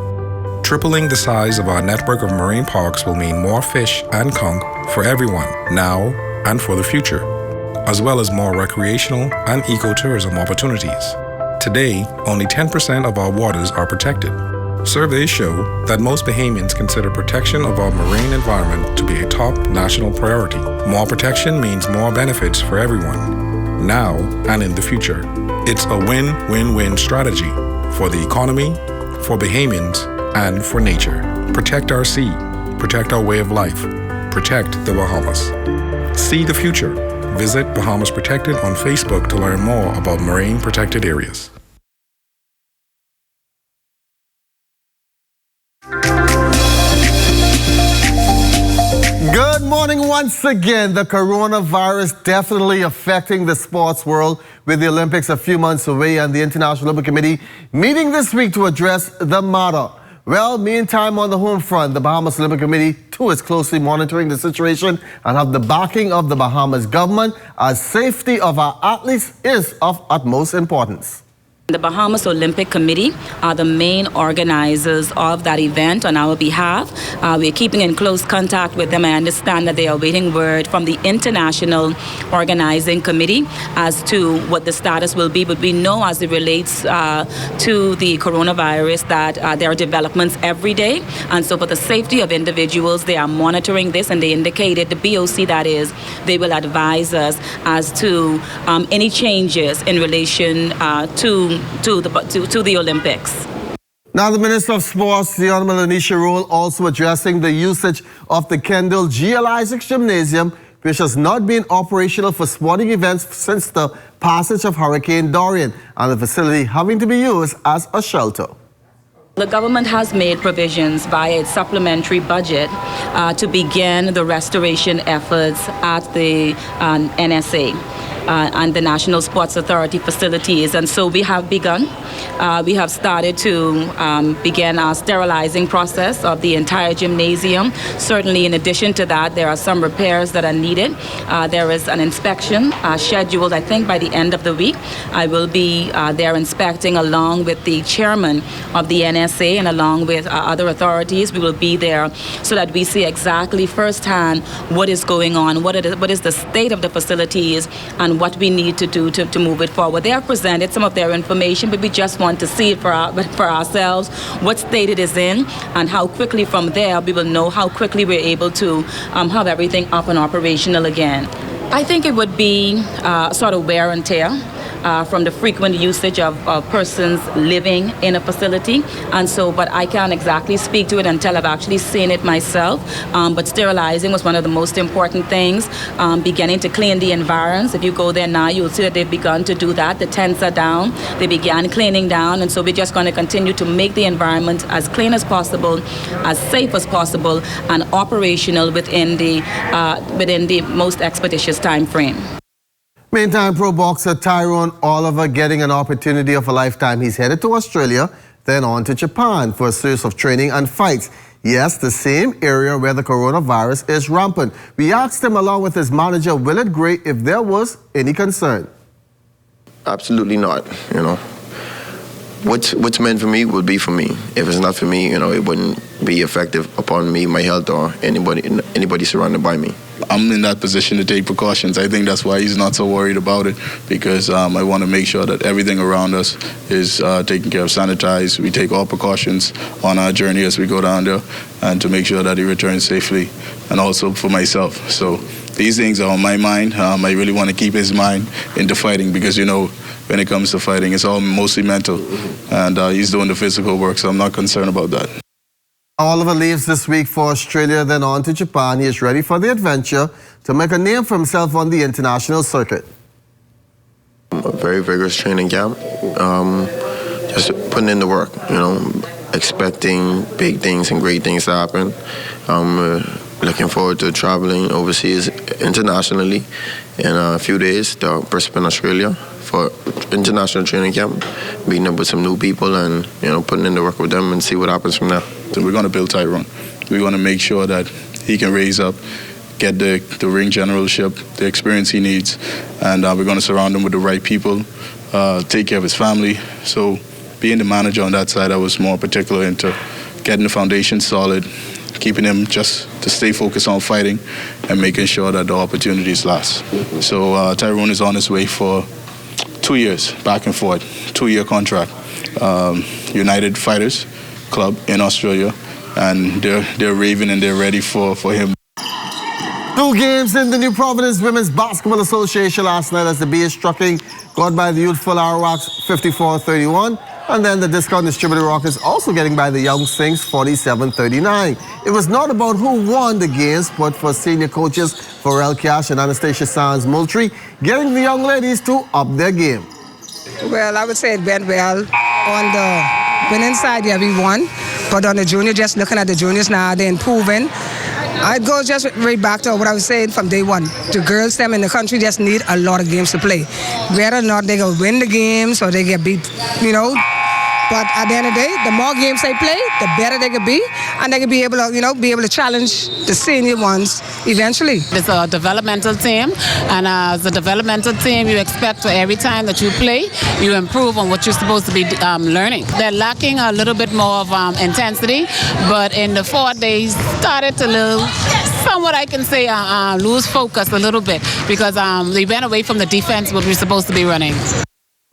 Tripling the size of our network of marine parks will mean more fish and conch for everyone now and for the future, as well as more recreational and ecotourism opportunities. Today, only 10% of our waters are protected. Surveys show that most Bahamians consider protection of our marine environment to be a top national priority. More protection means more benefits for everyone, now and in the future. It's a win-win-win strategy for the economy, for Bahamians, and for nature. Protect our sea, protect our way of life, protect the Bahamas. See the future. Visit Bahamas Protected on Facebook to learn more about marine protected areas. Good morning once again. The coronavirus definitely affecting the sports world, with the Olympics a few months away and the International Olympic Committee meeting this week to address the matter. Well, meantime, on the home front, the Bahamas Olympic Committee too is closely monitoring the situation and have the backing of the Bahamas government, as safety of our athletes is of utmost importance. The Bahamas Olympic Committee are the main organizers of that event on our behalf. We're keeping in close contact with them. I understand that they are waiting word from the International Organizing Committee as to what the status will be. But we know, as it relates to the coronavirus, that there are developments every day. And so for the safety of individuals, they are monitoring this, and they indicated, the BOC that is, they will advise us as to any changes in relation to the Olympics. Now, the Minister of Sports, the Honorable Anisha Roll, also addressing the usage of the Kendall G.L. Isaacs Gymnasium, which has not been operational for sporting events since the passage of Hurricane Dorian, and the facility having to be used as a shelter. The government has made provisions via its supplementary budget to begin the restoration efforts at the NSA. And the National Sports Authority facilities. And so we have begun. We have started to begin our sterilizing process of the entire gymnasium. Certainly, in addition to that, there are some repairs that are needed. There is an inspection scheduled, I think, by the end of the week. I will be there inspecting along with the chairman of the NSA and along with other authorities. We will be there so that we see exactly firsthand what is going on, what is the state of the facilities, and what we need to do to move it forward. They have presented some of their information, but we just want to see it for ourselves, what state it is in, and how quickly from there we will know how quickly we're able to have everything up and operational again. I think it would be sort of wear and tear. From the frequent usage of persons living in a facility. And so, but I can't exactly speak to it until I've actually seen it myself. But sterilizing was one of the most important things. Beginning to clean the environs. If you go there now, you'll see that they've begun to do that. The tents are down. They began cleaning down. And so we're just going to continue to make the environment as clean as possible, as safe as possible, and operational within the most expeditious time frame. Meantime, pro boxer Tyrone Oliver getting an opportunity of a lifetime. He's headed to Australia, then on to Japan for a series of training and fights. Yes, the same area where the coronavirus is rampant. We asked him, along with his manager Willard Gray, if there was any concern. Absolutely not, what's meant for me will be for me. If it's not for me, it wouldn't be effective upon me, my health, or anybody surrounded by me. I'm in that position to take precautions. I think that's why he's not so worried about it, because I want to make sure that everything around us is taken care of, sanitized. We take all precautions on our journey as we go down there, and to make sure that he returns safely, and also for myself. So these things are on my mind. I really want to keep his mind into fighting, because when it comes to fighting, it's all mostly mental, and he's doing the physical work, so I'm not concerned about that. Oliver leaves this week for Australia, then on to Japan. He is ready for the adventure to make a name for himself on the international circuit. A very vigorous training camp. Just putting in the work, expecting big things and great things to happen. Looking forward to traveling overseas internationally in a few days to Brisbane, Australia for international training camp, meeting up with some new people and putting in the work with them and see what happens from there. So we're going to build Tyrone. We're going to make sure that he can raise up, get the ring generalship, the experience he needs, and we're going to surround him with the right people, take care of his family. So being the manager on that side, I was more particular into getting the foundation solid, keeping him just to stay focused on fighting and making sure that the opportunities last. So Tyrone is on his way for 2 years, back and forth, 2-year contract. United Fighters Club in Australia, and they're raving and they're ready for him. 2 games in the New Providence Women's Basketball Association last night as the BS Trucking got by the youthful Arawaks 54-31. And then the discount distributor Rockets also getting by the Young Saints 47-39. It was not about who won the games, but for senior coaches Pharrell Cash and Anastasia Sands-Moultrie getting the young ladies to up their game. Well, I would say it went well. On the winning side, yeah, we won. But on the junior, just looking at the juniors now, they're improving. I'd go just right back to what I was saying from day one. The girls, them in the country just need a lot of games to play. Whether or not they go win the games or they get beat, But at the end of the day, the more games they play, the better they could be, and they could be able to, challenge the senior ones eventually. It's a developmental team, and as a developmental team, you expect for every time that you play, you improve on what you're supposed to be learning. They're lacking a little bit more of intensity, but in the 4 days, started to somewhat, I can say, lose focus a little bit because they went away from the defense what we're supposed to be running.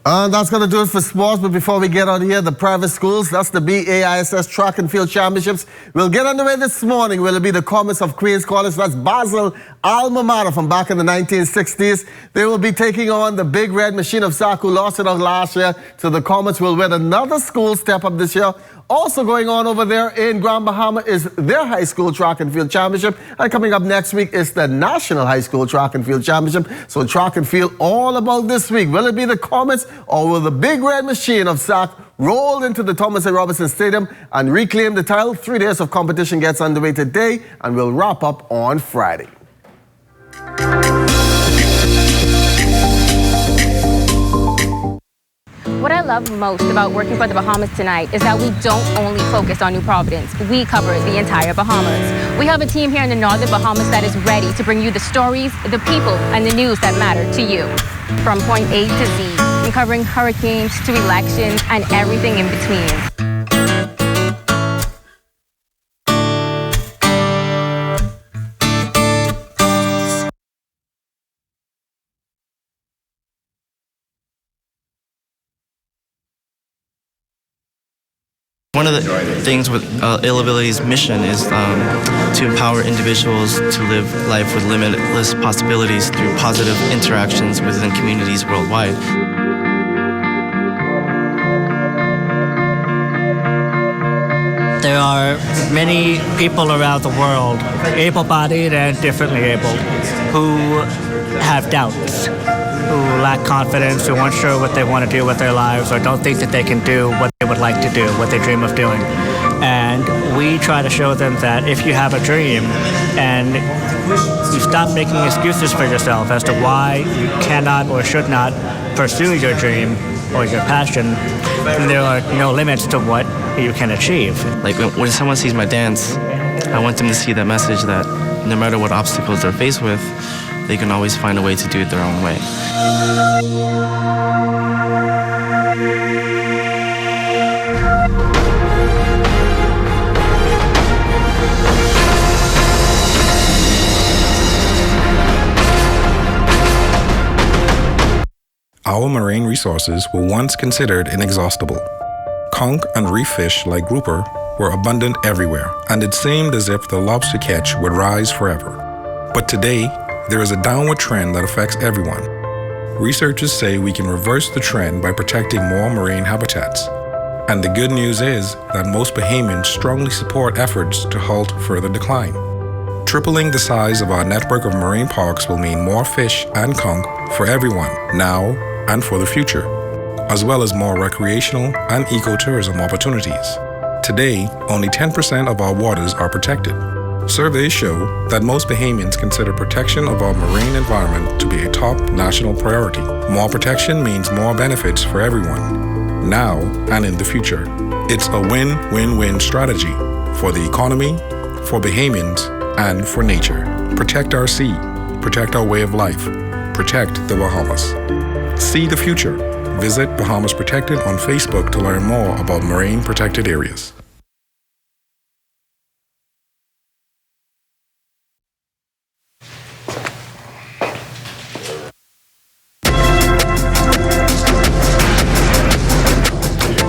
And that's going to do it for sports. But before we get out of here, the private schools, that's the BAISS Track and Field Championships, will get underway this morning. Will it be the Comets of Queens College? That's Basel alma mater from back in the 1960s. They will be taking on the Big Red Machine of Sac, who lost it out last year. So the Comets will win another school step up this year. Also going on over there in Grand Bahama is their high school track and field championship. And coming up next week is the National High School Track and Field Championship. So track and field all about this week. Will it be the Comets or will the Big Red Machine of Sac roll into the Thomas A. Robinson Stadium and reclaim the title? 3 days of competition gets underway today and will wrap up on Friday. What I love most about working for the Bahamas tonight is that we don't only focus on New Providence. We cover the entire Bahamas. We have a team here in the Northern Bahamas that is ready to bring you the stories, the people, and the news that matter to you. From point A to Z, from covering hurricanes to elections and everything in between. One of the things with Ill Ability's mission is to empower individuals to live life with limitless possibilities through positive interactions within communities worldwide. There are many people around the world, able-bodied and differently able, who have doubts, who lack confidence, who aren't sure what they want to do with their lives, or don't think that they can do what they would like to do, what they dream of doing. And we try to show them that if you have a dream and you stop making excuses for yourself as to why you cannot or should not pursue your dream or your passion, there are no limits to what you can achieve. Like when someone sees my dance, I want them to see that message that no matter what obstacles they're faced with, they can always find a way to do it their own way. Our marine resources were once considered inexhaustible. Conch and reef fish like grouper were abundant everywhere, and it seemed as if the lobster catch would rise forever. But today, there is a downward trend that affects everyone. Researchers say we can reverse the trend by protecting more marine habitats. And the good news is that most Bahamians strongly support efforts to halt further decline. Tripling the size of our network of marine parks will mean more fish and conch for everyone now and for the future, as well as more recreational and ecotourism opportunities. Today, only 10% of our waters are protected. Surveys show that most Bahamians consider protection of our marine environment to be a top national priority. More protection means more benefits for everyone, now and in the future. It's a win-win-win strategy for the economy, for Bahamians, and for nature. Protect our sea, protect our way of life, protect the Bahamas. See the future. Visit Bahamas Protected on Facebook to learn more about marine protected areas.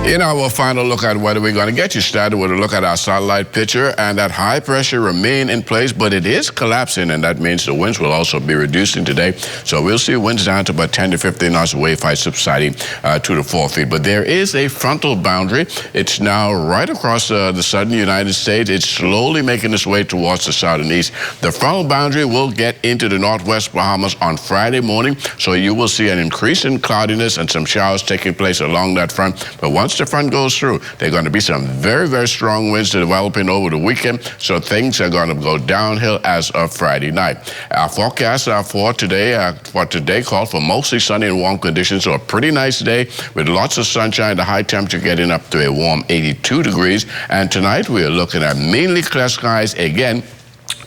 In our final look at weather, we're going to get you started with a look at our satellite picture, and that high pressure remain in place, but it is collapsing, and that means the winds will also be reducing today. So we'll see winds down to about 10 to 15 knots, wave height subsiding 2 to 4 feet. But there is a frontal boundary. It's now right across the southern United States. It's slowly making its way towards the south and east. The frontal boundary will get into the northwest Bahamas on Friday morning, so you will see an increase in cloudiness and some showers taking place along that front. But once the front goes through, there are going to be some very, very strong winds developing over the weekend, so things are going to go downhill as of Friday night. Our forecast for today called for mostly sunny and warm conditions, so a pretty nice day with lots of sunshine, the high temperature getting up to a warm 82 degrees. And tonight we are looking at mainly clear skies again,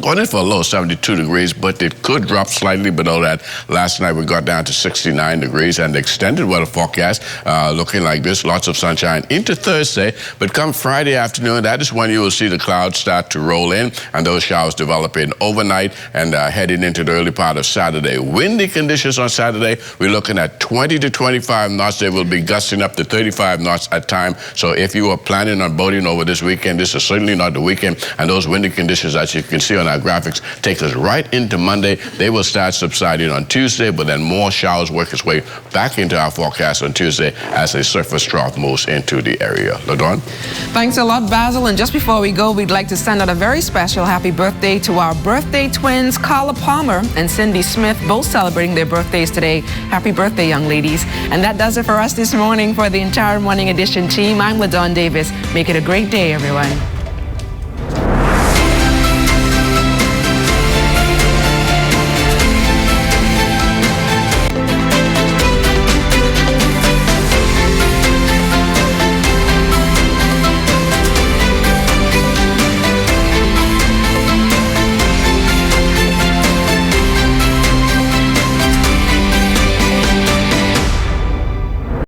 going in for a low 72 degrees, but it could drop slightly below that. Last night we got down to 69 degrees, and the extended weather forecast looking like this, lots of sunshine into Thursday, but come Friday afternoon, that is when you will see the clouds start to roll in, and those showers developing overnight and heading into the early part of Saturday. Windy conditions on Saturday, we're looking at 20 to 25 knots. They will be gusting up to 35 knots at time. So if you are planning on boating over this weekend, this is certainly not the weekend, and those windy conditions, as you can see on our graphics, take us right into Monday. They will start subsiding on Tuesday, but then more showers work its way back into our forecast on Tuesday as a surface trough moves into the area. LaDawn? Thanks a lot, Basil. And just before we go, we'd like to send out a very special happy birthday to our birthday twins, Carla Palmer and Cindy Smith, both celebrating their birthdays today. Happy birthday, young ladies. And that does it for us this morning. For the entire Morning Edition team, I'm LaDawn Davis. Make it a great day, everyone.